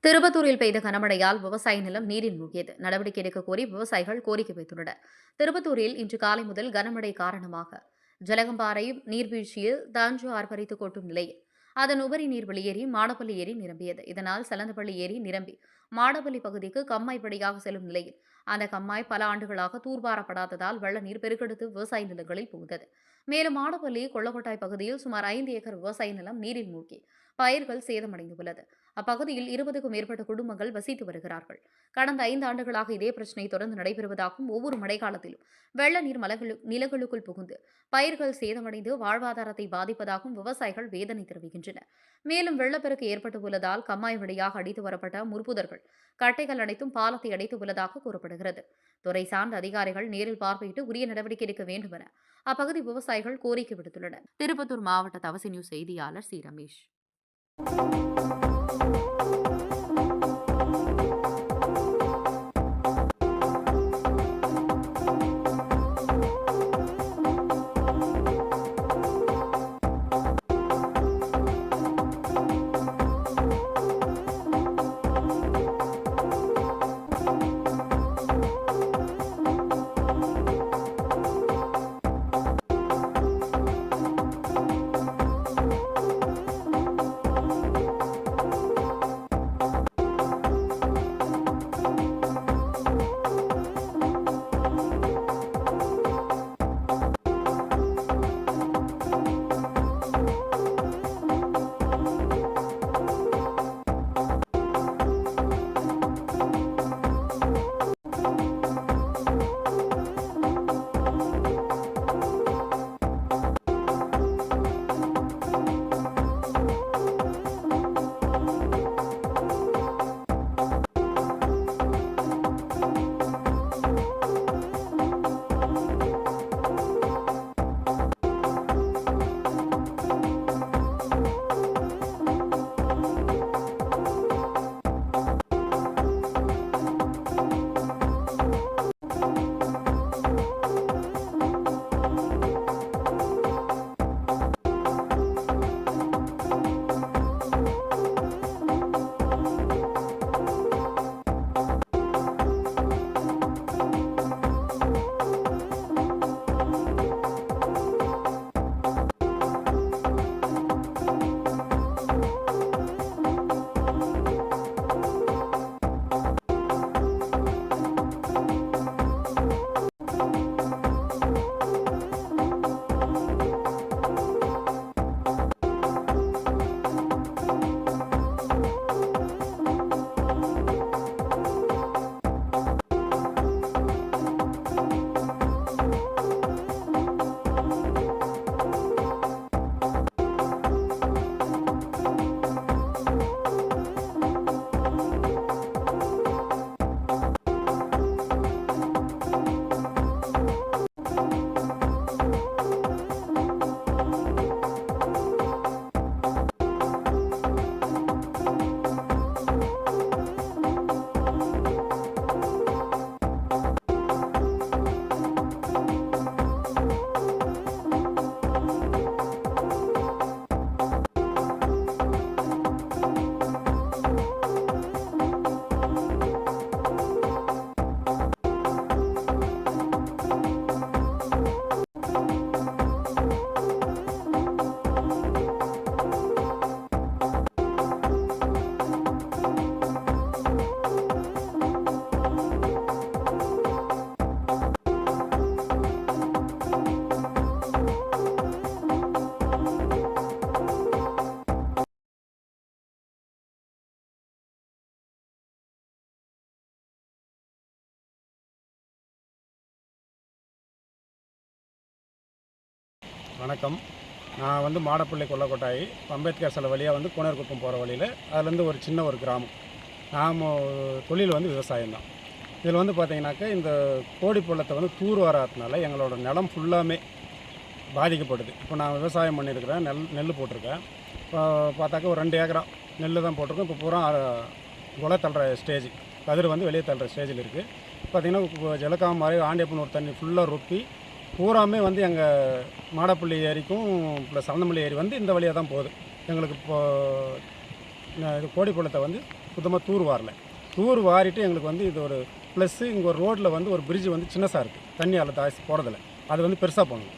திருப்பத்தூரில் பெய்த கனமழையால் விவசாய நிலம் நீரில் மூழ்கியது. நடவடிக்கை எடுக்க கோரி விவசாயிகள் கோரிக்கை வைத்துள்ளனர். திருப்பத்தூரில் இன்று காலை முதல் கனமழை காரணமாக ஜலகம்பாறை நீர்வீழ்ச்சியில் தஞ்சு ஆர்ப்பரித்து கொட்டும் நிலையில் அதன் உபரி நீர் வெளியேறி மாடப்பள்ளி ஏரி நிரம்பியது. இதனால் சலந்தப்பள்ளி ஏரி நிரம்பி மாடப்பள்ளி பகுதிக்கு கம்மாய் வழியாக செல்லும் நிலையில் அந்த கம்மாய் பல ஆண்டுகளாக தூர்வாரப்படாததால் வெள்ள நீர் பெருக்கெடுத்து விவசாய நிலங்களில் புகுந்தது. மேலும் மாடப்பள்ளி கொள்ளக்கொட்டாய் பகுதியில் சுமார் 5 ஏக்கர் விவசாய நிலம் நீரில் மூழ்கி பயிர்கள் சேதமடைந்துள்ளது. அப்பகுதியில் 20க்கும் மேற்பட்ட குடும்பங்கள் வசித்து வருகிறார்கள். கடந்த 5 ஆண்டுகளாக இதே பிரச்சினை தொடர்ந்து நடைபெறுவதாகவும், ஒவ்வொரு மழைக்காலத்திலும் வெள்ள நீர் நிலங்களுக்குள் புகுந்து பயிர்கள் சேதமடைந்து வாழ்வாதாரத்தை பாதிப்பதாகவும் விவசாயிகள் வேதனை தெரிவிக்கின்றனர். மேலும் வெள்ளப்பெருக்கு ஏற்பட்டுள்ளதால் கம்மாய் வழியாக அடித்து வரப்பட்ட முற்புதர்கள், கட்டைகள் அனைத்தும் பாலத்தை அடைத்து உள்ளதாக கூறப்படுகிறது. துறை சார்ந்த அதிகாரிகள் நேரில் பார்வையிட்டு உரிய நடவடிக்கை எடுக்க வேண்டும் என அப்பகுதி விவசாயிகள் கோரிக்கை விடுத்துள்ளனர். திருப்பத்தூர் மாவட்ட தவசி நியூஸ் செய்தியாளர் சி. ரமேஷ். வணக்கம். நான் மாடப்பள்ளி கொள்ளக்கொட்டாயி அம்பேத்கர் சிலை வழியாக கோனேர்குப்பம் போகிற வழியில் அதுலேருந்து ஒரு சின்ன ஒரு கிராமம். நாம் தொழில் விவசாயம்தான். இதில் பார்த்திங்கனாக்கா இந்த கோடி பள்ளத்தை தூர் வராதனால எங்களோட நிலம் ஃபுல்லாமே பாதிக்கப்படுது. இப்போ நான் விவசாயம் பண்ணியிருக்கிறேன், நெல் போட்டிருக்கேன். இப்போ பார்த்தாக்கா ஒரு 2 ஏக்கரா நெல் தான் போட்டிருக்கேன். இப்போ பூரா குலை தள்ளுற ஸ்டேஜ், கதிர் வெளியே தள்ளுற ஸ்டேஜில் இருக்குது. பார்த்திங்கன்னா ஜலக்காமரை ஆண்டியப்பனூர் தண்ணி ஃபுல்லாக ரொப்பி பூராமே எங்கள் மாடப்பள்ளி ஏரிக்கும் ப்ளஸ் சலந்தமல்லி ஏரி இந்த வழியாக தான் போகுது. எங்களுக்கு இப்போது கோடி பள்ளத்தை சுத்தமாக தூர் வாரல. தூர் வாரிட்டு எங்களுக்கு வந்து இது ஒரு ப்ளஸ்ஸு இங்கே ஒரு ரோட்டில் வந்து ஒரு பிரிட்ஜ் வந்து சின்னசாக இருக்குது. தண்ணி அதில் தாசி போடுறதில்ல. அது வந்து பெருசாக பண்ணணும்.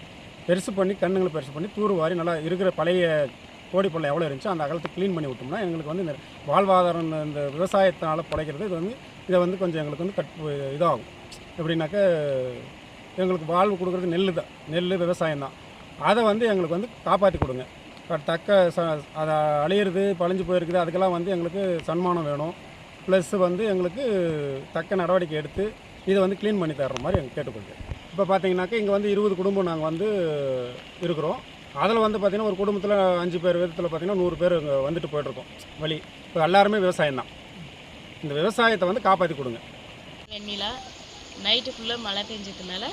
பெருசு பண்ணி கண்ணுங்களை பெருசு பண்ணி தூர் வாரி நல்லா இருக்கிற பழைய கோடி பள்ளம் எவ்வளோ இருந்துச்சோ அந்த அகலத்தை க்ளீன் பண்ணி விட்டோம்னா எங்களுக்கு வந்து இந்த வாழ்வாதாரம் இந்த விவசாயத்தினால் பிழைக்கிறது இது வந்து இதை வந்து கொஞ்சம் எங்களுக்கு வந்து இதாகும். எப்படின்னாக்கா எங்களுக்கு வாழ்வு கொடுக்குறது நெல் தான். நெல் விவசாயம் தான். அதை வந்து எங்களுக்கு வந்து காப்பாற்றி கொடுங்க. தக்க அதை அழியிறது பழிஞ்சு போயிருக்குது அதுக்கெல்லாம் வந்து எங்களுக்கு சன்மானம் வேணும். ப்ளஸ் வந்து எங்களுக்கு தக்க நடவடிக்கை எடுத்து இதை வந்து க்ளீன் பண்ணி தர்ற மாதிரி எங்களுக்கு கேட்டுக்கொள்கிறேன். இப்போ பார்த்தீங்கன்னாக்கா இங்கே வந்து 20 குடும்பம் நாங்கள் வந்து இருக்கிறோம். அதில் வந்து பார்த்திங்கன்னா ஒரு குடும்பத்தில் 5 பேர் விதத்தில் பார்த்திங்கன்னா 100 பேர் இங்கே வந்துட்டு போய்ட்ருக்கோம் வழி. இப்போ எல்லாருமே விவசாயம் தான். இந்த விவசாயத்தை வந்து காப்பாற்றி கொடுங்க. வெண்ணிலா நைட்டு ஃபுல்லாக மழை பெஞ்சதுனால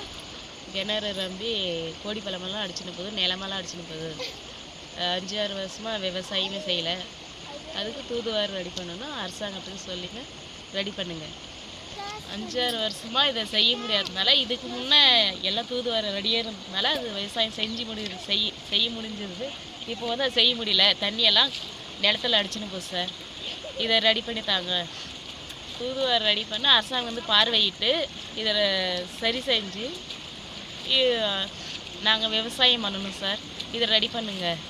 கிணறு ரொம்பி கோடி பழமெல்லாம் அடிச்சுன்னு போகுது, நிலமெல்லாம் அடிச்சுன்னு போகுது. 5-6 வருஷமாக விவசாயமே செய்யலை. அதுக்கு தூதுவாரி ரெடி பண்ணணும், அரசாங்கத்துக்கு சொல்லிங்க ரெடி பண்ணுங்க. 5-6 வருஷமாக இதை செய்ய முடியாததுனால இதுக்கு முன்னே எல்லாம் தூதுவாரி ரெடியாக இருந்ததுனால அது விவசாயம் செய்ய முடிஞ்சிருது. இப்போ வந்து அதை செய்ய முடியல, தண்ணியெல்லாம் நிலத்துல அடிச்சுன்னு போகுது சார். இதை ரெடி பண்ணி தாங்க. தூதுவாரி ரெடி பண்ணி அரசாங்கம் வந்து பார்வையிட்டு இதை சரி செஞ்சு நாங்கள் விவசாயம் பண்ணணும் சார். இதை ரெடி பண்ணுங்கள்.